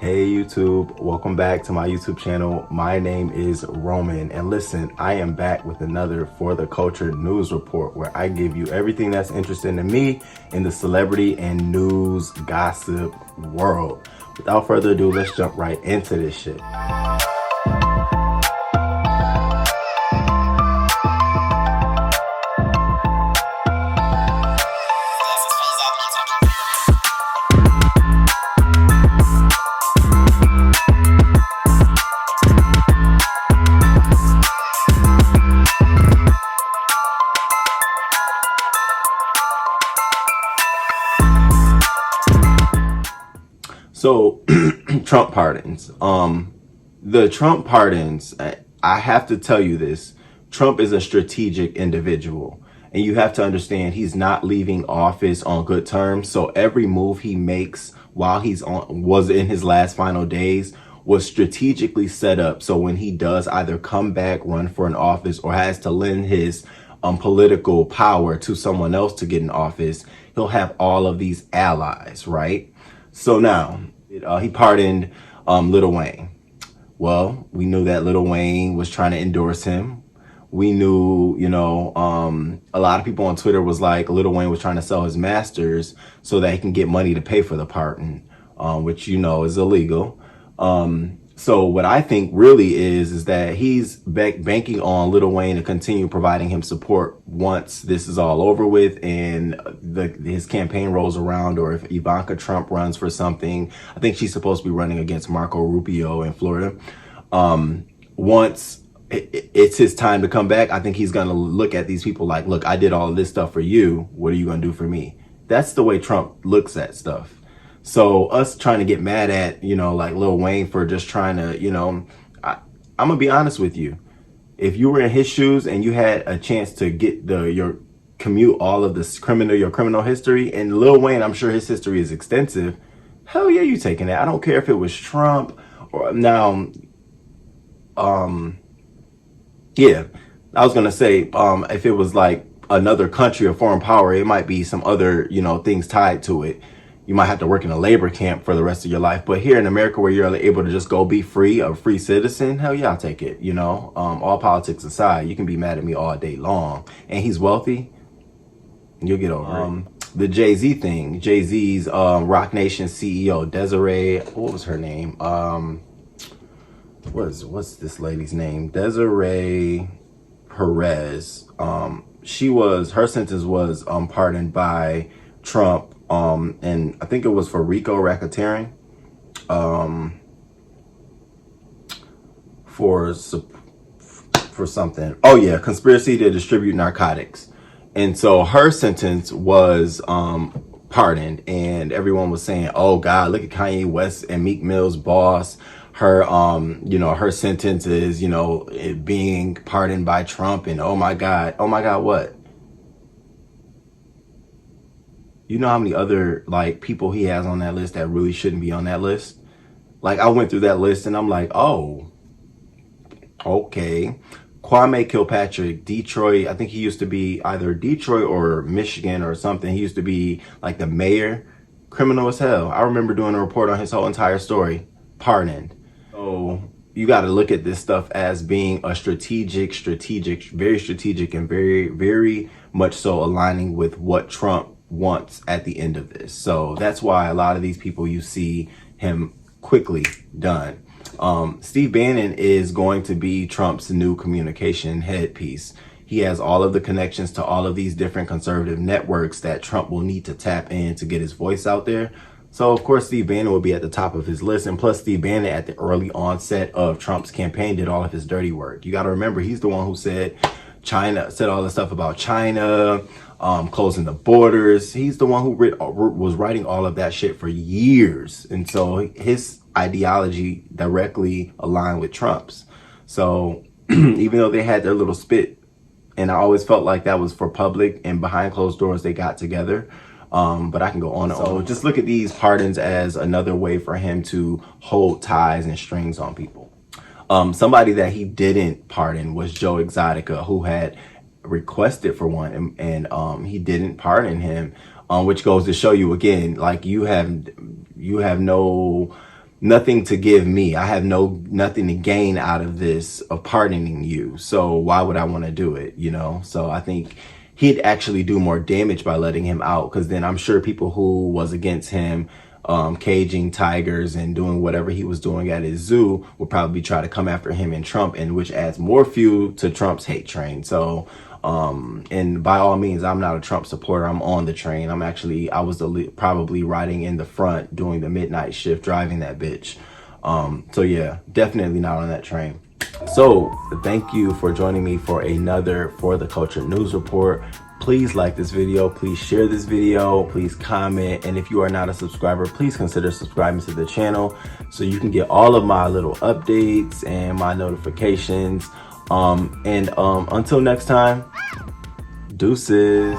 Hey YouTube, welcome back to my YouTube channel. My name is Roman, and listen, I am back with another For the Culture news report where I give you everything that's interesting to me in the celebrity and news gossip world. Without further ado, let's jump right into this shit. So Trump pardons. The Trump pardons, I have to tell you this. Trump is a strategic individual, and you have to understand he's not leaving office on good terms. So every move he makes while was in his last final days was strategically set up. So when he does either come back, run for an office, or has to lend his political power to someone else to get in office, he'll have all of these allies, right? So now, he pardoned Lil Wayne. Well, we knew that Lil Wayne was trying to endorse him. We knew, a lot of people on Twitter was like, Lil Wayne was trying to sell his masters so that he can get money to pay for the pardon, which is illegal. So what I think really is that he's banking on Lil Wayne to continue providing him support once this is all over with and his campaign rolls around, or if Ivanka Trump runs for something. I think she's supposed to be running against Marco Rubio in Florida. Once it's his time to come back, I think he's going to look at these people like, look, I did all of this stuff for you. What are you going to do for me? That's the way Trump looks at stuff. So us trying to get mad at, like Lil Wayne for just trying to, I'm going to be honest with you. If you were in his shoes and you had a chance to get your all of this your criminal history, and Lil Wayne, I'm sure his history is extensive. Hell yeah, you taking that. I don't care if it was Trump or now. Yeah, I was going to say, if it was like another country or foreign power, it might be some other, things tied to it. You might have to work in a labor camp for the rest of your life. But here in America, where you're able to just go be free, a free citizen, hell yeah, I'll take it. All politics aside, you can be mad at me all day long. And he's wealthy, you'll get over it. The Jay-Z thing, Jay-Z's Roc Nation CEO, Desiree, what was her name? What's this lady's name? Desiree Perez. Her sentence was pardoned by Trump. And I think it was for RICO racketeering, for something. Oh yeah, conspiracy to distribute narcotics. And so her sentence was pardoned, and everyone was saying, "Oh God, look at Kanye West and Meek Mill's boss. Her her sentence is it being pardoned by Trump, and oh my God, what?" You know how many other people he has on that list that really shouldn't be on that list? Like, I went through that list and I'm like, oh, okay. Kwame Kilpatrick, Detroit. I think he used to be either Detroit or Michigan or something. He used to be like the mayor. Criminal as hell. I remember doing a report on his whole entire story. Pardoned. So you got to look at this stuff as being a strategic, very strategic, and very, very much so aligning with what Trump wants at the end of this. So that's why a lot of these people, you see him quickly done. Steve Bannon is going to be Trump's new communication headpiece. He has all of the connections to all of these different conservative networks that Trump will need to tap in to get his voice out there. So of course Steve Bannon will be at the top of his list, and plus Steve Bannon at the early onset of Trump's campaign did all of his dirty work. You got to remember, he's the one who said all the stuff about China, closing the borders. He's the one who was writing all of that shit for years. And so his ideology directly aligned with Trump's. So even though they had their little spit, and I always felt like that was for public and behind closed doors, they got together. But I can go on and on. So just look at these pardons as another way for him to hold ties and strings on people. Somebody that he didn't pardon was Joe Exotica, who had requested for one, and he didn't pardon him, which goes to show you again, like you have no nothing to give me. I have nothing to gain out of this, of pardoning you. So why would I want to do it, you know? So I think he'd actually do more damage by letting him out, because then I'm sure people who was against him caging tigers and doing whatever he was doing at his zoo would probably try to come after him and Trump, and which adds more fuel to Trump's hate train. So and by all means, I'm not a Trump supporter. I'm on the train. I was probably riding in the front doing the midnight shift, driving that bitch. So yeah, definitely not on that train. So thank you for joining me for another For the Culture News Report. Please like this video, please share this video, please comment, and if you are not a subscriber, please consider subscribing to the channel so you can get all of my little updates and my notifications. Until next time, deuces.